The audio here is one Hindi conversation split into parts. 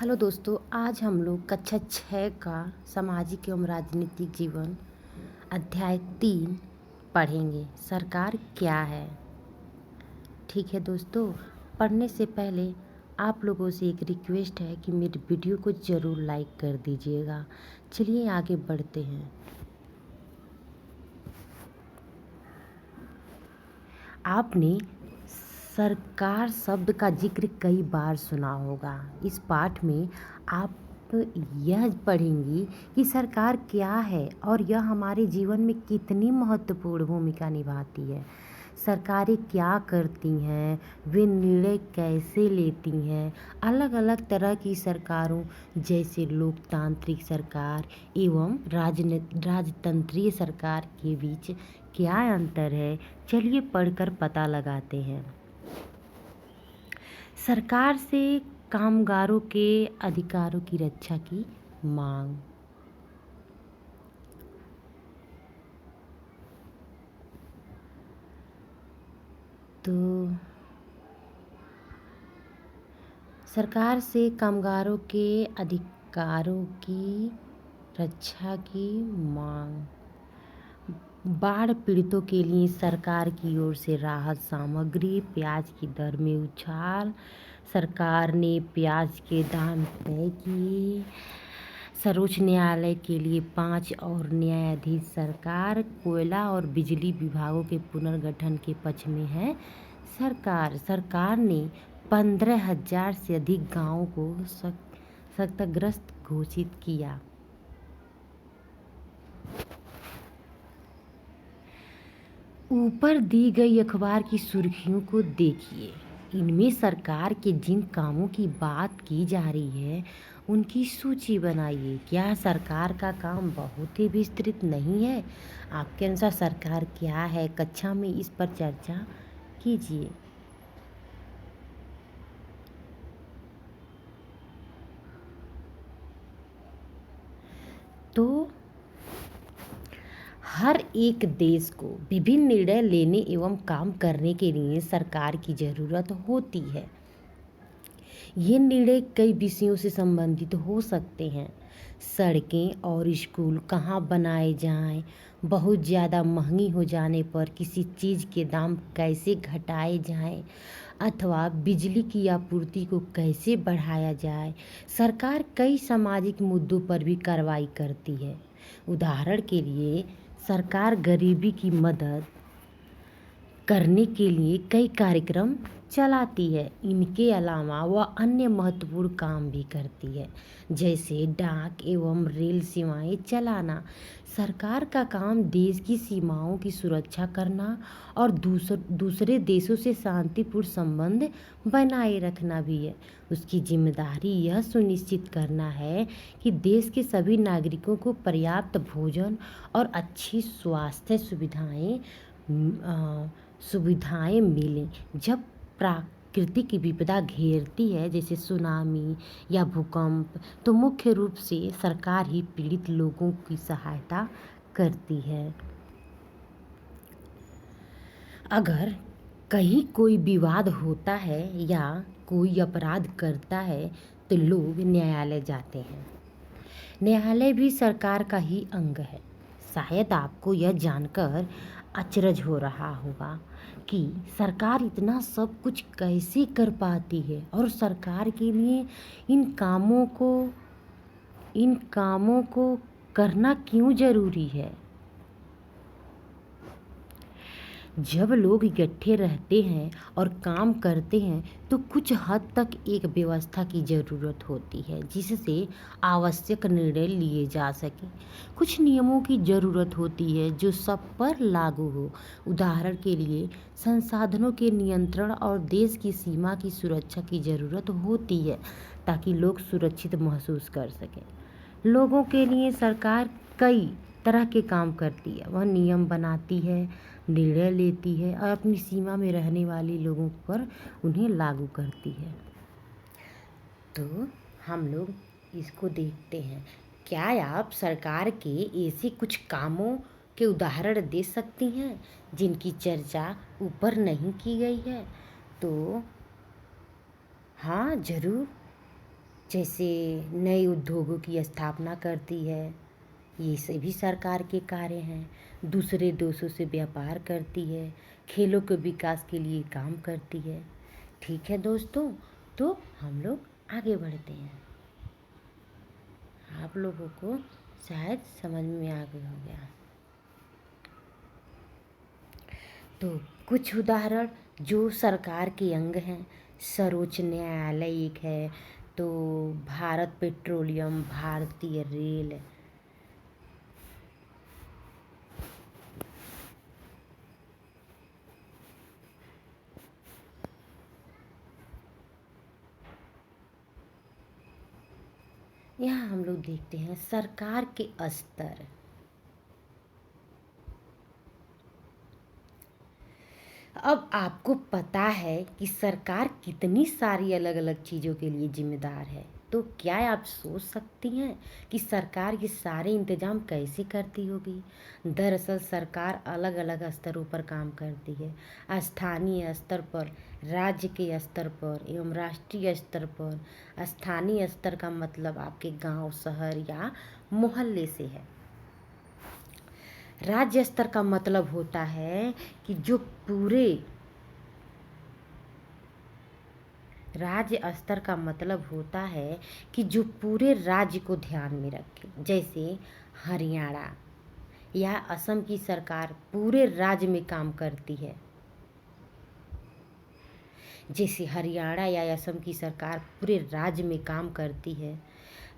हेलो दोस्तों, आज हम लोग कक्षा 6 का सामाजिक एवं राजनीतिक जीवन अध्याय 3 पढ़ेंगे। सरकार क्या है? ठीक है दोस्तों, पढ़ने से पहले आप लोगों से एक रिक्वेस्ट है कि मेरे वीडियो को ज़रूर लाइक कर दीजिएगा। चलिए आगे बढ़ते हैं। आपने सरकार शब्द का जिक्र कई बार सुना होगा। इस पाठ में आप यह पढ़ेंगी कि सरकार क्या है और यह हमारे जीवन में कितनी महत्वपूर्ण भूमिका निभाती है। सरकारें क्या करती हैं, वे निर्णय कैसे लेती हैं। अलग अलग तरह की सरकारों जैसे लोकतांत्रिक सरकार एवं राजतंत्रीय सरकार के बीच क्या अंतर है, चलिए पढ़कर पता लगाते हैं। सरकार से कामगारों के अधिकारों की रक्षा की मांग। तो सरकार से कामगारों के अधिकारों की रक्षा की मांग। बाढ़ पीड़ितों के लिए सरकार की ओर से राहत सामग्री। प्याज की दर में उछाल, सरकार ने प्याज के दाम तय किए। सर्वोच्च न्यायालय के लिए 5 और न्यायाधीश। सरकार कोयला और बिजली विभागों के पुनर्गठन के पक्ष में है। सरकार ने 15,000 से अधिक गांवों को क्षतिग्रस्त घोषित किया। ऊपर दी गई अखबार की सुर्खियों को देखिए। इनमें सरकार के जिन कामों की बात की जा रही है उनकी सूची बनाइए। क्या सरकार का काम बहुत ही विस्तृत नहीं है? आपके अनुसार सरकार क्या है? कक्षा में इस पर चर्चा कीजिए। तो हर एक देश को विभिन्न निर्णय लेने एवं काम करने के लिए सरकार की ज़रूरत होती है। ये निर्णय कई विषयों से संबंधित हो सकते हैं। सड़कें और स्कूल कहाँ बनाए जाएं, बहुत ज़्यादा महंगी हो जाने पर किसी चीज़ के दाम कैसे घटाए जाएं, अथवा बिजली की आपूर्ति को कैसे बढ़ाया जाए। सरकार कई सामाजिक मुद्दों पर भी कार्रवाई करती है। उदाहरण के लिए सरकार गरीबी की मदद करने के लिए कई कार्यक्रम चलाती है। इनके अलावा वह अन्य महत्वपूर्ण काम भी करती है, जैसे डाक एवं रेल सेवाएं चलाना। सरकार का काम देश की सीमाओं की सुरक्षा करना और दूसरे देशों से शांतिपूर्ण संबंध बनाए रखना भी है। उसकी जिम्मेदारी यह सुनिश्चित करना है कि देश के सभी नागरिकों को पर्याप्त भोजन और अच्छी स्वास्थ्य सुविधाएं मिलें। जब प्राकृतिक विपदा घेरती है जैसे सुनामी या भूकंप, तो मुख्य रूप से सरकार ही पीड़ित लोगों की सहायता करती है। अगर कहीं कोई विवाद होता है या कोई अपराध करता है तो लोग न्यायालय जाते हैं। न्यायालय भी सरकार का ही अंग है। शायद आपको यह जानकर अचरज हो रहा होगा कि सरकार इतना सब कुछ कैसे कर पाती है और सरकार के लिए इन कामों को करना क्यों ज़रूरी है। जब लोग इकट्ठे रहते हैं और काम करते हैं तो कुछ हद तक एक व्यवस्था की ज़रूरत होती है जिससे आवश्यक निर्णय लिए जा सके। कुछ नियमों की ज़रूरत होती है जो सब पर लागू हो। उदाहरण के लिए संसाधनों के नियंत्रण और देश की सीमा की सुरक्षा की ज़रूरत होती है ताकि लोग सुरक्षित महसूस कर सकें। लोगों के लिए सरकार कई तरह के काम करती है। वह नियम बनाती है, निर्णय लेती है और अपनी सीमा में रहने वाले लोगों पर उन्हें लागू करती है। तो हम लोग इसको देखते हैं। क्या आप सरकार के ऐसे कुछ कामों के उदाहरण दे सकती हैं जिनकी चर्चा ऊपर नहीं की गई है? तो हाँ, ज़रूर। जैसे नए उद्योगों की स्थापना करती है, ये सभी सरकार के कार्य हैं। दूसरे देशों से व्यापार करती है, खेलों के विकास के लिए काम करती है। ठीक है दोस्तों, तो हम लोग आगे बढ़ते हैं। आप लोगों को शायद समझ में आ गया हो गया। तो कुछ उदाहरण जो सरकार के अंग हैं, सर्वोच्च न्यायालय एक है, तो भारत पेट्रोलियम, भारतीय रेल। यहाँ हम लोग देखते हैं सरकार के स्तर। अब आपको पता है कि सरकार कितनी सारी अलग अलग चीज़ों के लिए जिम्मेदार है, तो क्या आप सोच सकती हैं कि सरकार ये सारे इंतजाम कैसे करती होगी। दरअसल सरकार अलग अलग स्तरों पर काम करती है, स्थानीय स्तर पर, राज्य के स्तर पर एवं राष्ट्रीय स्तर पर। स्थानीय स्तर का मतलब आपके गांव, शहर या मोहल्ले से है। राज्य स्तर का मतलब होता है कि जो पूरे राज्य स्तर का मतलब होता है कि जो पूरे राज्य को ध्यान में रखे। जैसे हरियाणा या असम की सरकार पूरे राज्य में काम करती है। जैसे हरियाणा या असम की सरकार पूरे राज्य में काम करती है।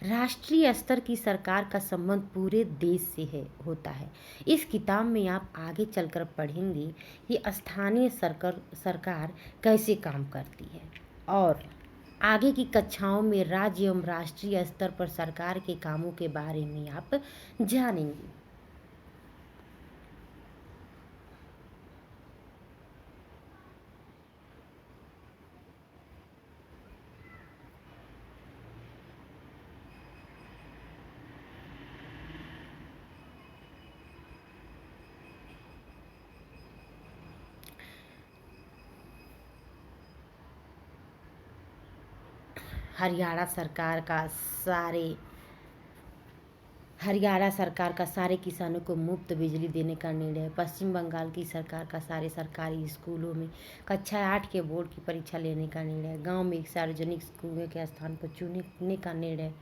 राष्ट्रीय स्तर की सरकार का संबंध पूरे देश से होता है। इस किताब में आप आगे चलकर पढ़ेंगे कि स्थानीय सरकार कैसे काम करती है, और आगे की कक्षाओं में राज्य एवं राष्ट्रीय स्तर पर सरकार के कामों के बारे में आप जानेंगे। हरियाणा सरकार का सारे हरियाणा सरकार का सारे किसानों को मुफ्त बिजली देने का निर्णय है। पश्चिम बंगाल की सरकार का सारे सरकारी स्कूलों में कक्षा 8 के बोर्ड की परीक्षा लेने का निर्णय है। गांव में एक सार्वजनिक कुएं के स्थान पर चुनने का निर्णय।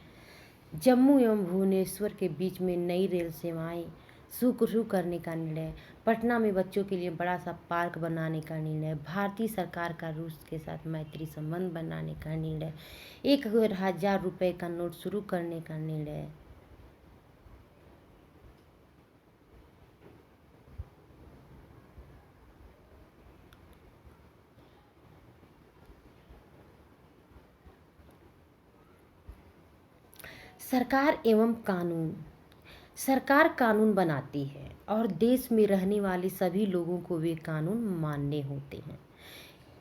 जम्मू एवं भुवनेश्वर के बीच में नई रेल सेवाएं शुरू करने का निर्णय। पटना में बच्चों के लिए बड़ा सा पार्क बनाने का निर्णय। भारतीय सरकार का रूस के साथ मैत्री संबंध बनाने का निर्णय। 1,000 रुपये का नोट शुरू करने का निर्णय। सरकार एवं कानून। सरकार कानून बनाती है और देश में रहने वाले सभी लोगों को वे कानून मानने होते हैं।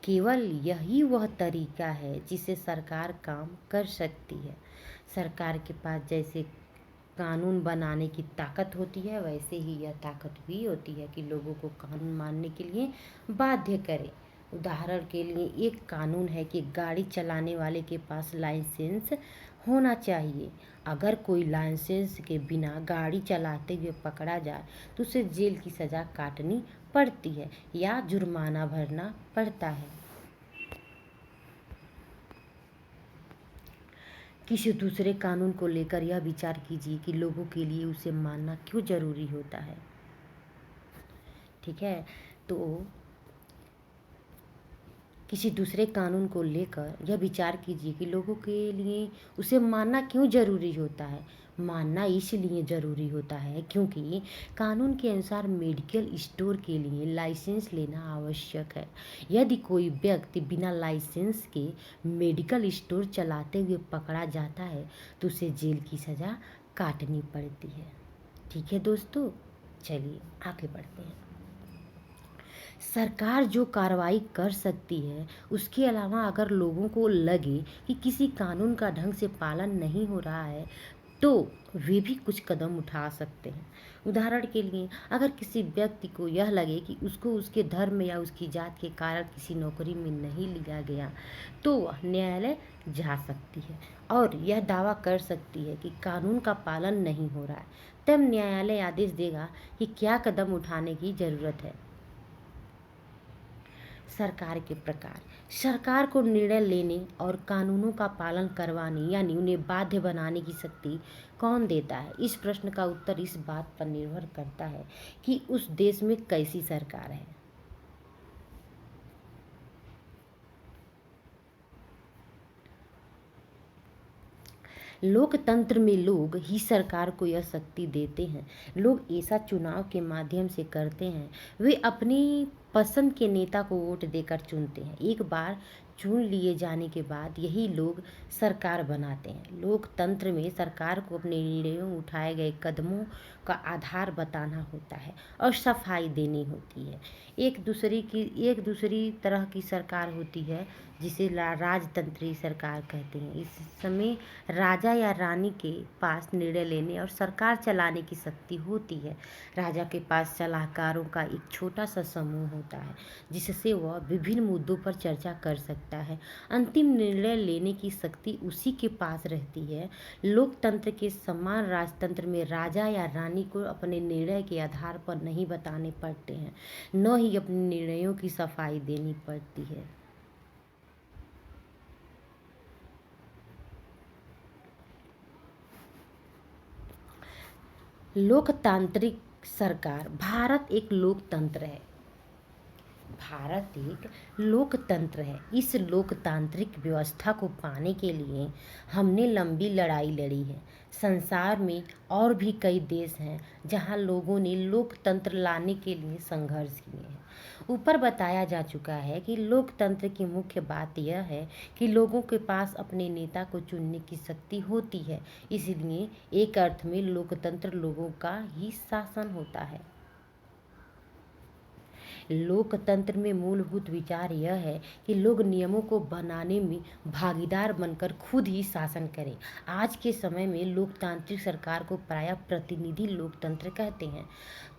केवल यही वह तरीका है जिससे सरकार काम कर सकती है। सरकार के पास जैसे कानून बनाने की ताकत होती है, वैसे ही यह ताकत भी होती है कि लोगों को कानून मानने के लिए बाध्य करे। उदाहरण के लिए एक कानून है कि गाड़ी चलाने वाले के पास लाइसेंस होना चाहिए। अगर कोई लाइसेंस के बिना गाड़ी चलाते हुए पकड़ा जाए तो उसे जेल की सज़ा काटनी पड़ती है या जुर्माना भरना पड़ता है। किसी दूसरे कानून को लेकर यह विचार कीजिए कि लोगों के लिए उसे मानना क्यों ज़रूरी होता है। ठीक है, तो किसी दूसरे कानून को लेकर यह विचार कीजिए कि लोगों के लिए उसे मानना क्यों ज़रूरी होता है। मानना इसलिए ज़रूरी होता है क्योंकि कानून के अनुसार मेडिकल स्टोर के लिए लाइसेंस लेना आवश्यक है। यदि कोई व्यक्ति बिना लाइसेंस के मेडिकल स्टोर चलाते हुए पकड़ा जाता है तो उसे जेल की सज़ा काटनी पड़ती है। ठीक है दोस्तों, चलिए आगे बढ़ते हैं। सरकार जो कार्रवाई कर सकती है, उसके अलावा अगर लोगों को लगे कि किसी कानून का ढंग से पालन नहीं हो रहा है तो वे भी कुछ कदम उठा सकते हैं। उदाहरण के लिए, अगर किसी व्यक्ति को यह लगे कि उसको उसके धर्म या उसकी जात के कारण किसी नौकरी में नहीं लिया गया, तो वह न्यायालय जा सकती है और यह दावा कर सकती है कि कानून का पालन नहीं हो रहा है। तब न्यायालय आदेश देगा कि क्या कदम उठाने की ज़रूरत है। सरकार के प्रकार। सरकार को निर्णय लेने और कानूनों का पालन करवाने यानी उन्हें बाध्य बनाने की शक्ति कौन देता है? इस प्रश्न का उत्तर इस बात पर निर्भर करता है कि उस देश में कैसी सरकार है। लोकतंत्र में लोग ही सरकार को यह शक्ति देते हैं। लोग ऐसा चुनाव के माध्यम से करते हैं। वे अपनी पसंद के नेता को वोट देकर चुनते हैं। एक बार चुन लिए जाने के बाद यही लोग सरकार बनाते हैं। लोकतंत्र में सरकार को अपने निर्णयों उठाए गए कदमों का आधार बताना होता है और सफाई देनी होती है। एक दूसरी तरह की सरकार होती है जिसे राजतंत्री सरकार कहते हैं। इस समय राजा या रानी के पास निर्णय लेने और सरकार चलाने की शक्ति होती है। राजा के पास सलाहकारों का एक छोटा सा समूह होता है जिससे वह विभिन्न मुद्दों पर चर्चा कर सकता है। अंतिम निर्णय लेने की शक्ति उसी के पास रहती है। लोकतंत्र के समान राजतंत्र में राजा या रानी को अपने निर्णय के आधार पर नहीं बताने पड़ते हैं, न ही अपने निर्णयों की सफाई देनी पड़ती है। लोकतांत्रिक सरकार। भारत एक लोकतंत्र है। भारत एक लोकतंत्र है। इस लोकतांत्रिक व्यवस्था को पाने के लिए हमने लंबी लड़ाई लड़ी है। संसार में और भी कई देश हैं जहां लोगों ने लोकतंत्र लाने के लिए संघर्ष किए हैं। ऊपर बताया जा चुका है कि लोकतंत्र की मुख्य बात यह है कि लोगों के पास अपने नेता को चुनने की शक्ति होती है। इसलिए एक अर्थ में लोकतंत्र लोगों का ही शासन होता है। लोकतंत्र में मूलभूत विचार यह है कि लोग नियमों को बनाने में भागीदार बनकर खुद ही शासन करें। आज के समय में लोकतांत्रिक सरकार को प्रायः प्रतिनिधि लोकतंत्र कहते हैं।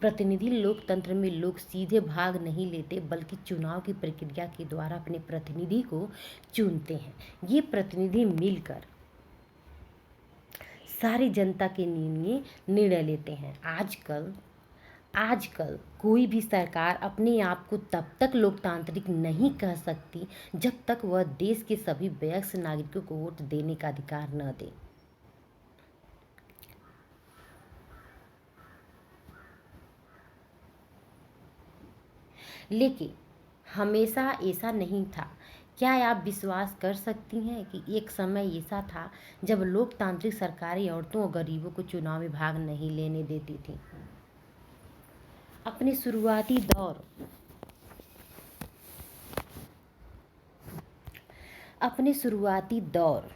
प्रतिनिधि लोकतंत्र में लोग सीधे भाग नहीं लेते बल्कि चुनाव की प्रक्रिया के द्वारा अपने प्रतिनिधि को चुनते हैं। ये प्रतिनिधि मिलकर सारी जनता के लिए निर्णय लेते हैं। आजकल कोई भी सरकार अपने आप को तब तक लोकतांत्रिक नहीं कह सकती जब तक वह देश के सभी वयस्क नागरिकों को वोट देने का अधिकार न दे। लेकिन हमेशा ऐसा नहीं था। क्या आप विश्वास कर सकती हैं कि एक समय ऐसा था जब लोकतांत्रिक सरकारें औरतों और गरीबों को चुनाव में भाग नहीं लेने देती थी? अपने शुरुआती दौर अपने शुरुआती दौर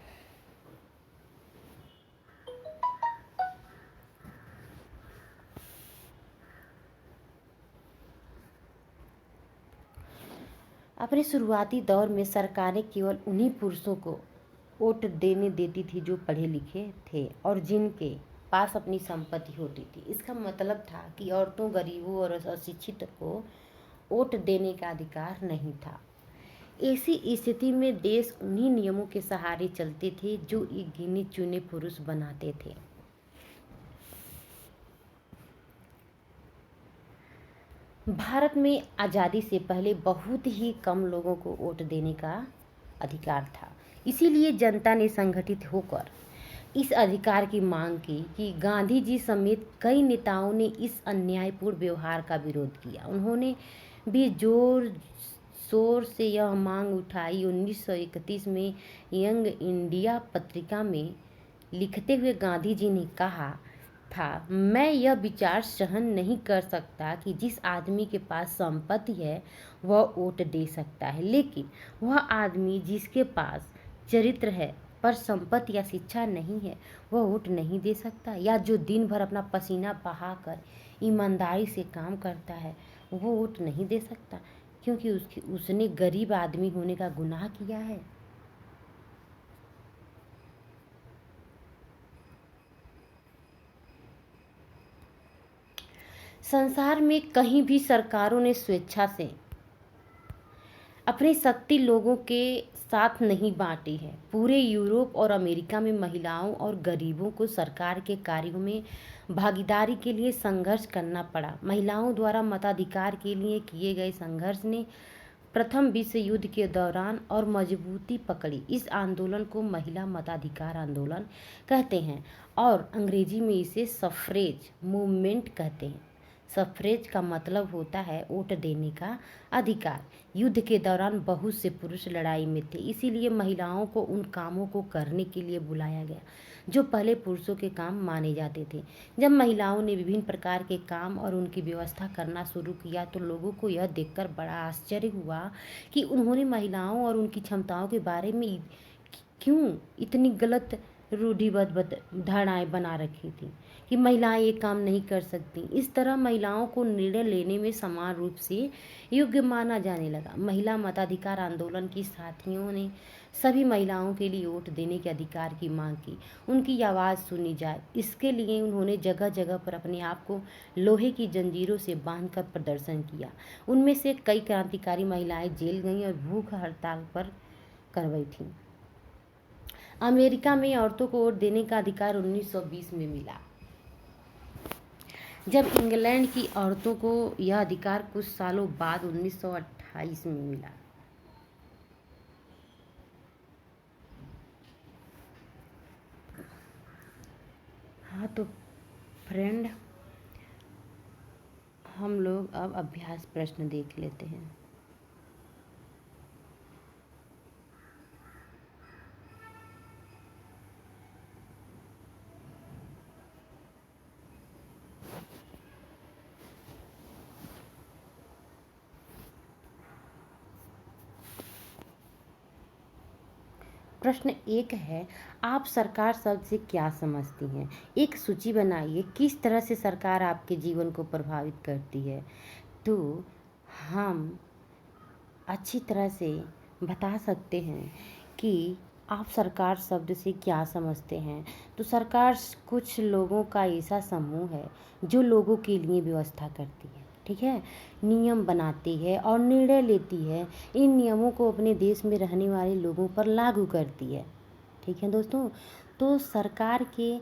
अपने शुरुआती दौर में सरकारें केवल उन्हीं पुरुषों को वोट देने देती थी जो पढ़े लिखे थे और जिनके पास अपनी संपत्ति होती थी। इसका मतलब था कि औरतों, गरीबों और अशिक्षित को वोट देने का अधिकार नहीं था। ऐसी स्थिति में देश उन्हीं नियमों के सहारे चलते थे जो एक गिने चुने पुरुष बनाते थे। भारत में आज़ादी से पहले बहुत ही कम लोगों को वोट देने का अधिकार था। इसीलिए जनता ने संगठित होकर इस अधिकार की मांग की कि गांधी जी समेत कई नेताओं ने इस अन्यायपूर्ण व्यवहार का विरोध किया। उन्होंने भी जोर शोर से यह मांग उठाई। 1931 में यंग इंडिया पत्रिका में लिखते हुए गांधी जी ने कहा था, मैं यह विचार सहन नहीं कर सकता कि जिस आदमी के पास संपत्ति है वह वोट दे सकता है, लेकिन वह आदमी जिसके पास चरित्र है पर संपत्ति या शिक्षा नहीं है वह वोट नहीं दे सकता। या जो दिन भर अपना पसीना बहाकर ईमानदारी से काम करता है वो वोट नहीं दे सकता क्योंकि उसने गरीब आदमी होने का गुनाह किया है। संसार में कहीं भी सरकारों ने स्वेच्छा से अपनी शक्ति लोगों के साथ नहीं बांटी है। पूरे यूरोप और अमेरिका में महिलाओं और गरीबों को सरकार के कार्यों में भागीदारी के लिए संघर्ष करना पड़ा। महिलाओं द्वारा मताधिकार के लिए किए गए संघर्ष ने प्रथम विश्व युद्ध के दौरान और मजबूती पकड़ी। इस आंदोलन को महिला मताधिकार आंदोलन कहते हैं और अंग्रेजी में इसे सफ्रेज मूवमेंट कहते हैं। सफ्रेज का मतलब होता है वोट देने का अधिकार। युद्ध के दौरान बहुत से पुरुष लड़ाई में थे, इसीलिए महिलाओं को उन कामों को करने के लिए बुलाया गया जो पहले पुरुषों के काम माने जाते थे। जब महिलाओं ने विभिन्न प्रकार के काम और उनकी व्यवस्था करना शुरू किया तो लोगों को यह देखकर बड़ा आश्चर्य हुआ कि उन्होंने महिलाओं और उनकी क्षमताओं के बारे में क्यों इतनी गलत रूढ़िबद्ध धारणाएं बना रखी थी कि महिलाएं ये काम नहीं कर सकती। इस तरह महिलाओं को निर्णय लेने में समान रूप से योग्य माना जाने लगा। महिला मताधिकार आंदोलन की साथियों ने सभी महिलाओं के लिए वोट देने के अधिकार की मांग की, उनकी आवाज़ सुनी जाए। इसके लिए उन्होंने जगह जगह पर अपने आप को लोहे की जंजीरों से बांधकर प्रदर्शन किया। उनमें से कई क्रांतिकारी महिलाएं जेल गईं और भूख हड़ताल पर कर बैठीं। अमेरिका में औरतों को वोट देने का अधिकार 1920 में मिला, जब इंग्लैंड की औरतों को यह अधिकार कुछ सालों बाद 1928 में मिला। हाँ तो फ्रेंड, हम लोग अब अभ्यास प्रश्न देख लेते हैं। प्रश्न 1 है, आप सरकार शब्द से क्या समझती हैं? एक सूची बनाइए, किस तरह से सरकार आपके जीवन को प्रभावित करती है। तो हम अच्छी तरह से बता सकते हैं कि आप सरकार शब्द से क्या समझते हैं। तो सरकार कुछ लोगों का ऐसा समूह है जो लोगों के लिए व्यवस्था करती है, ठीक है, नियम बनाती है और निर्णय लेती है। इन नियमों को अपने देश में रहने वाले लोगों पर लागू करती है, ठीक है दोस्तों। तो सरकार के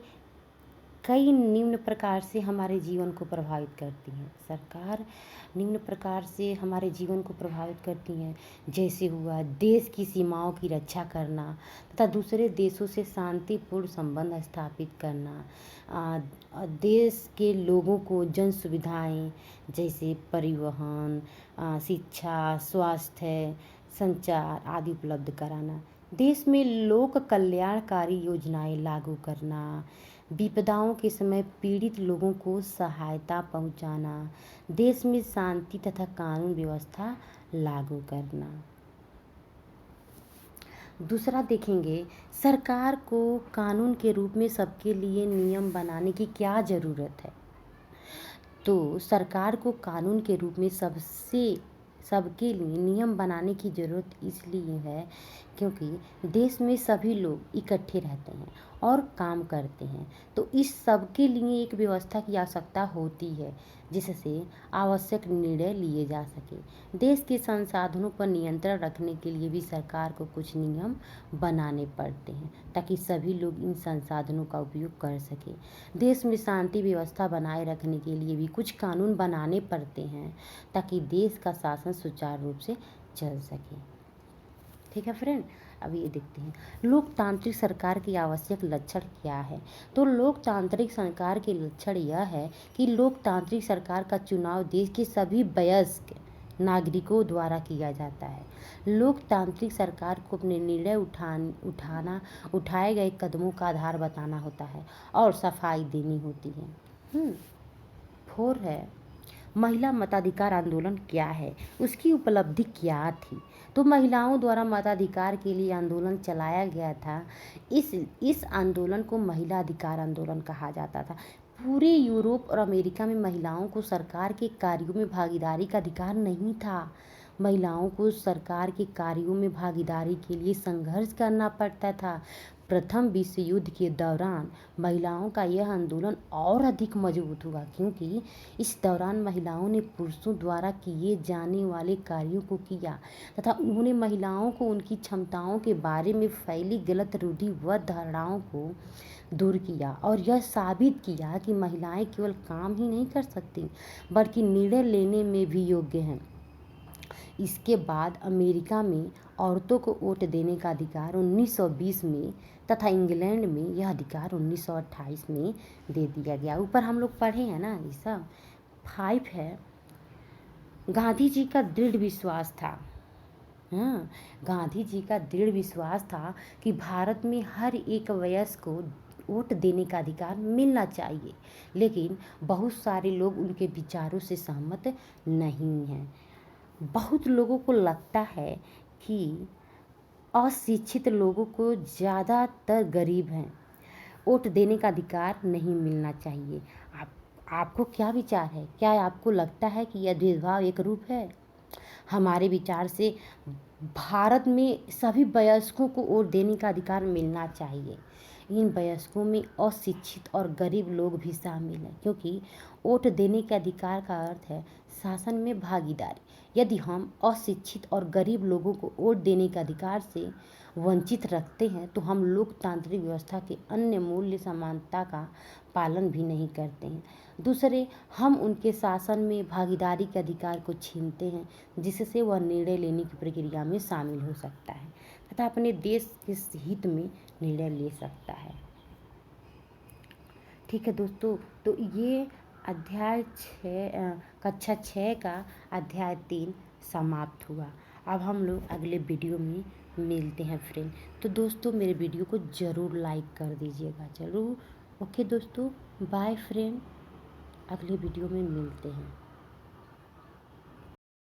कई निम्न प्रकार से हमारे जीवन को प्रभावित करती हैं। सरकार निम्न प्रकार से हमारे जीवन को प्रभावित करती हैं, जैसे हुआ देश की सीमाओं की रक्षा करना तथा दूसरे देशों से शांतिपूर्ण संबंध स्थापित करना, देश के लोगों को जन सुविधाएं जैसे परिवहन, शिक्षा, स्वास्थ्य, संचार आदि उपलब्ध कराना, देश में लोक कल्याणकारी योजनाएं लागू करना, विपदाओं के समय पीड़ित लोगों को सहायता पहुंचाना, देश में शांति तथा कानून व्यवस्था लागू करना। दूसरा देखेंगे, सरकार को कानून के रूप में सबके लिए नियम बनाने की क्या ज़रूरत है। तो सरकार को कानून के रूप में सबके लिए नियम बनाने की ज़रूरत इसलिए है क्योंकि देश में सभी लोग इकट्ठे रहते हैं और काम करते हैं, तो इस सब के लिए एक व्यवस्था की आवश्यकता होती है जिससे आवश्यक निर्णय लिए जा सके। देश के संसाधनों पर नियंत्रण रखने के लिए भी सरकार को कुछ नियम बनाने पड़ते हैं ताकि सभी लोग इन संसाधनों का उपयोग कर सकें। देश में शांति व्यवस्था बनाए रखने के लिए भी कुछ कानून बनाने पड़ते हैं ताकि देश का शासन सुचारू रूप से चल सके, ठीक है फ्रेंड। अब ये देखते हैं लोकतांत्रिक सरकार की आवश्यक लक्षण क्या है। तो लोकतांत्रिक सरकार के लक्षण यह है कि लोकतांत्रिक सरकार का चुनाव देश के सभी वयस्क नागरिकों द्वारा किया जाता है। लोकतांत्रिक सरकार को अपने निर्णय उठाए गए कदमों का आधार बताना होता है और सफाई देनी होती है। 4 है, महिला मताधिकार आंदोलन क्या है, उसकी उपलब्धि क्या थी। तो महिलाओं द्वारा मताधिकार के लिए आंदोलन चलाया गया था। इस आंदोलन को महिला अधिकार आंदोलन कहा जाता था। पूरे यूरोप और अमेरिका में महिलाओं को सरकार के कार्यों में भागीदारी का अधिकार नहीं था। महिलाओं को सरकार के कार्यों में भागीदारी के लिए संघर्ष करना पड़ता था। प्रथम विश्व युद्ध के दौरान महिलाओं का यह आंदोलन और अधिक मजबूत हुआ, क्योंकि इस दौरान महिलाओं ने पुरुषों द्वारा किए जाने वाले कार्यों को किया तथा उन्होंने महिलाओं को उनकी क्षमताओं के बारे में फैली गलत रूढ़ि व धारणाओं को दूर किया और यह साबित किया कि महिलाएं केवल काम ही नहीं कर सकती बल्कि निर्णय लेने में भी योग्य हैं। इसके बाद अमेरिका में औरतों को वोट देने का अधिकार 1920 में तथा इंग्लैंड में यह अधिकार 1928 में दे दिया गया। ऊपर हम लोग पढ़े हैं ना, ये सब 5 है। गांधी जी का दृढ़ विश्वास था, हाँ, गांधी जी का दृढ़ विश्वास था कि भारत में हर एक वयस्क को वोट देने का अधिकार मिलना चाहिए, लेकिन बहुत सारे लोग उनके विचारों से सहमत नहीं हैं। बहुत लोगों को लगता है कि अशिक्षित लोगों को, ज़्यादातर गरीब हैं, वोट देने का अधिकार नहीं मिलना चाहिए। आपको क्या विचार है? क्या आपको लगता है कि यह भेदभाव एक रूप है? हमारे विचार से भारत में सभी वयस्कों को वोट देने का अधिकार मिलना चाहिए। इन वयस्कों में अशिक्षित और गरीब लोग भी शामिल हैं, क्योंकि वोट देने के अधिकार का अर्थ है शासन में भागीदारी। यदि हम अशिक्षित और गरीब लोगों को वोट देने के अधिकार से वंचित रखते हैं तो हम लोकतांत्रिक व्यवस्था के अन्य मूल्य समानता का पालन भी नहीं करते हैं। दूसरे, हम उनके शासन में भागीदारी के अधिकार को छीनते हैं, जिससे वह निर्णय लेने की प्रक्रिया में शामिल हो सकता है तथा अपने देश के हित में निर्णय ले सकता है। ठीक है दोस्तों, तो ये अध्याय 6 कक्षा 6 का अध्याय 3 समाप्त हुआ। अब हम लोग अगले वीडियो में मिलते हैं फ्रेंड। तो दोस्तों मेरे वीडियो को ज़रूर लाइक कर दीजिएगा, ज़रूर। ओके दोस्तों, बाय फ्रेंड, अगले वीडियो में मिलते हैं।